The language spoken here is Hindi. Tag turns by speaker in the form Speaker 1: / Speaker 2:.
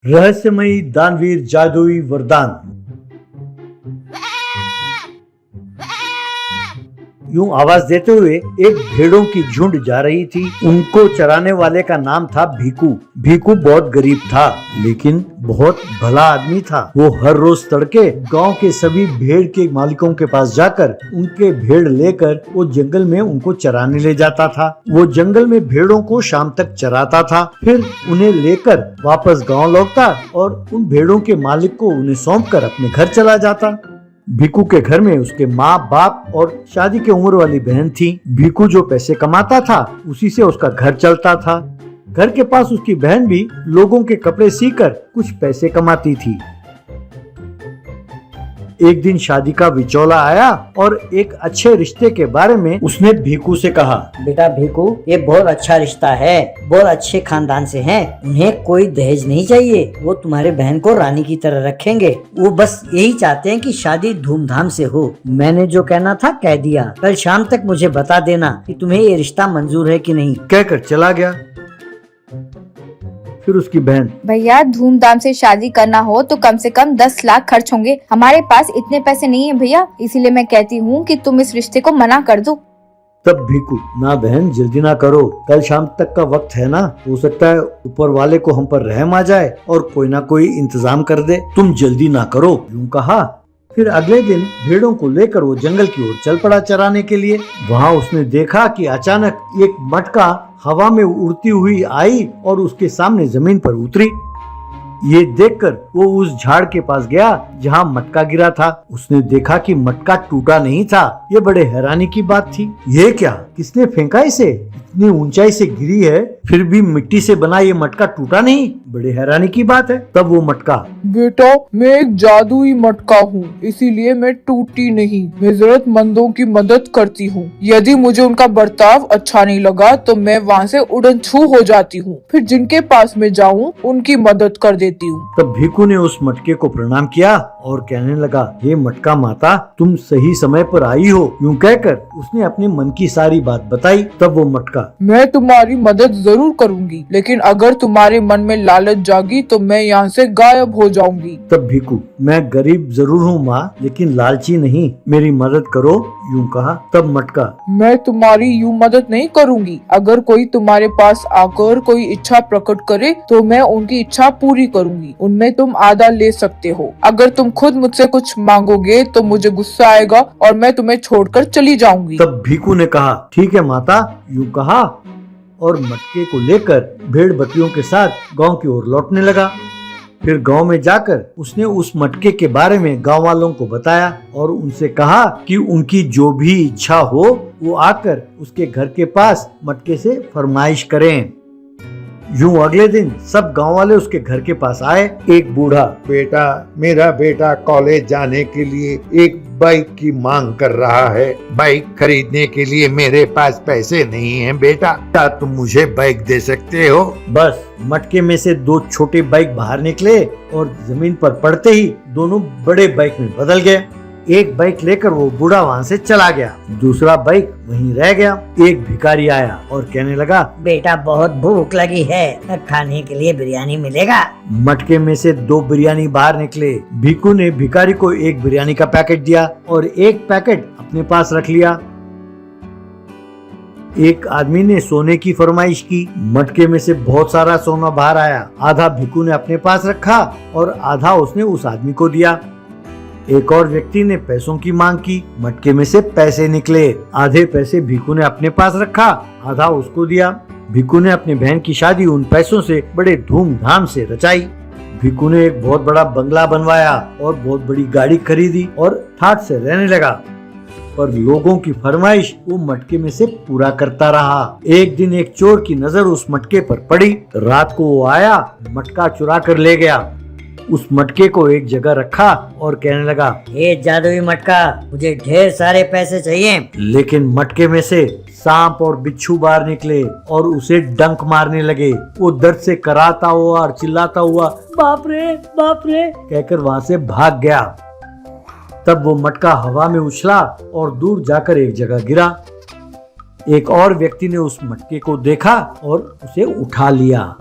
Speaker 1: रहस्यमयी दानवीर जादुई वरदान। यूं आवाज देते हुए एक भेड़ों की झुंड जा रही थी। उनको चराने वाले का नाम था भीकू। भीकू बहुत गरीब था, लेकिन बहुत भला आदमी था। वो हर रोज तड़के गांव के सभी भेड़ के मालिकों के पास जाकर उनके भेड़ लेकर वो जंगल में उनको चराने ले जाता था। वो जंगल में भेड़ों को शाम तक चराता था, फिर उन्हें लेकर वापस गांव लौटता और उन भेड़ों के मालिक को उन्हें सौंप कर अपने घर चला जाता। भीकू के घर में उसके माँ बाप और शादी की उम्र वाली बहन थी। भीकू जो पैसे कमाता था उसी से उसका घर चलता था। घर के पास उसकी बहन भी लोगों के कपड़े सीकर कुछ पैसे कमाती थी। एक दिन शादी का विचोला आया और एक अच्छे रिश्ते के बारे में उसने भीकू से कहा,
Speaker 2: बेटा भीकू, ये बहुत अच्छा रिश्ता है, बहुत अच्छे खानदान से हैं। उन्हें कोई दहेज नहीं चाहिए। वो तुम्हारे बहन को रानी की तरह रखेंगे। वो बस यही चाहते हैं कि शादी धूमधाम से हो। मैंने जो कहना था कह दिया। कल शाम तक मुझे बता देना कि तुम्हें ये रिश्ता मंजूर है कि नहीं।
Speaker 1: कहकर चला गया। फिर उसकी बहन,
Speaker 3: भैया धूमधाम से शादी करना हो तो कम से कम 10 लाख खर्च होंगे। हमारे पास इतने पैसे नहीं है भैया, इसीलिए मैं कहती हूँ कि तुम इस रिश्ते को मना कर दो।
Speaker 1: तब भीकू, ना बहन जल्दी ना करो, कल शाम तक का वक्त है ना। हो सकता है ऊपर वाले को हम पर रहम आ जाए और कोई ना कोई इंतजाम कर दे। तुम जल्दी ना करो, यूं कहा। फिर अगले दिन भेड़ों को लेकर वो जंगल की ओर चल पड़ा चराने के लिए। वहाँ उसने देखा कि अचानक एक मटका हवा में उड़ती हुई आई और उसके सामने जमीन पर उतरी। ये देखकर वो उस झाड़ के पास गया जहाँ मटका गिरा था। उसने देखा कि मटका टूटा नहीं था। ये बड़े हैरानी की बात थी। ये क्या, किसने फेंका इसे? इतनी ऊंचाई से गिरी है फिर भी मिट्टी से बना ये मटका टूटा नहीं। बड़े हैरानी की बात है। तब वो मटका,
Speaker 4: बेटा मैं एक जादुई मटका हूँ, इसीलिए मैं टूटी नहीं। मैं जरूरतमंदों की मदद करती हूँ। यदि मुझे उनका बर्ताव अच्छा नहीं लगा तो मैं वहाँ से उड़न छू हो जाती हूँ। फिर जिनके पास मैं जाऊँ उनकी मदद कर देती हूँ।
Speaker 1: तब भीकू ने उस मटके को प्रणाम किया और कहने लगा, हे मटका माता, तुम सही समय पर आई हो। यूं कहकर उसने अपने मन की सारी बात बताई। तब वो मटका,
Speaker 4: मैं तुम्हारी मदद जरूर करूंगी, लेकिन अगर तुम्हारे मन में लालच जागी तो मैं यहाँ से गायब हो जाऊंगी।
Speaker 1: तब भीकू, मैं गरीब जरूर हूँ माँ, लेकिन लालची नहीं, मेरी मदद करो। यूं कहा। तब मटका,
Speaker 4: मैं तुम्हारी यूं मदद नहीं करूंगी। अगर कोई तुम्हारे पास आकर कोई इच्छा प्रकट करे तो मैं उनकी इच्छा पूरी करूंगी। उनमें तुम आधा ले सकते हो। अगर तुम खुद मुझसे कुछ मांगोगे तो मुझे गुस्सा आएगा और मैं तुम्हें छोड़कर चली जाऊंगी।
Speaker 1: तब भीकू ने कहा, ठीक है माता। यूं कहा और मटके को लेकर भेड़ बकरियों के साथ गांव की ओर लौटने लगा। फिर गांव में जाकर उसने उस मटके के बारे में गांव वालों को बताया और उनसे कहा कि उनकी जो भी इच्छा हो वो आकर उसके घर के पास मटके से फरमाइश करें। यूं अगले दिन सब गांव वाले उसके घर के पास आए। एक बूढ़ा,
Speaker 5: बेटा, मेरा बेटा कॉलेज जाने के लिए एक बाइक की मांग कर रहा है। बाइक खरीदने के लिए मेरे पास पैसे नहीं हैं बेटा, क्या तुम मुझे बाइक दे सकते हो?
Speaker 1: बस मटके में से 2 छोटे बाइक बाहर निकले और जमीन पर पड़ते ही दोनों बड़े बाइक में बदल गए। एक बाइक लेकर वो बूढ़ा वहाँ से चला गया, दूसरा बाइक वहीं रह गया। एक भिखारी आया और कहने लगा,
Speaker 2: बेटा बहुत भूख लगी है, खाने के लिए बिरयानी मिलेगा?
Speaker 1: मटके में से 2 बिरयानी बाहर निकले। भीकू ने भिखारी को एक बिरयानी का पैकेट दिया और एक पैकेट अपने पास रख लिया। एक आदमी ने सोने की फरमाइश की। मटके में से बहुत सारा सोना बाहर आया। आधा भीकू ने अपने पास रखा और आधा उसने उस आदमी को दिया। एक और व्यक्ति ने पैसों की मांग की। मटके में से पैसे निकले। आधे पैसे भीकू ने अपने पास रखा, आधा उसको दिया। भीकू ने अपनी बहन की शादी उन पैसों से बड़े धूमधाम से रचाई। भीकू ने एक बहुत बड़ा बंगला बनवाया और बहुत बड़ी गाड़ी खरीदी और ठाठ से रहने लगा। पर लोगों की फरमाइश वो मटके में से पूरा करता रहा। एक दिन एक चोर की नजर उस मटके पर पड़ी। रात को वो आया, मटका चुरा कर ले गया। उस मटके को एक जगह रखा और कहने लगा,
Speaker 2: ये जादुई मटका, मुझे ढेर सारे पैसे चाहिए।
Speaker 1: लेकिन मटके में से सांप और बिच्छू बाहर निकले और उसे डंक मारने लगे। वो दर्द से कराता हुआ और चिल्लाता हुआ बाप रे कहकर वहाँ से भाग गया। तब वो मटका हवा में उछला और दूर जाकर एक जगह गिरा। एक और व्यक्ति ने उस मटके को देखा और उसे उठा लिया।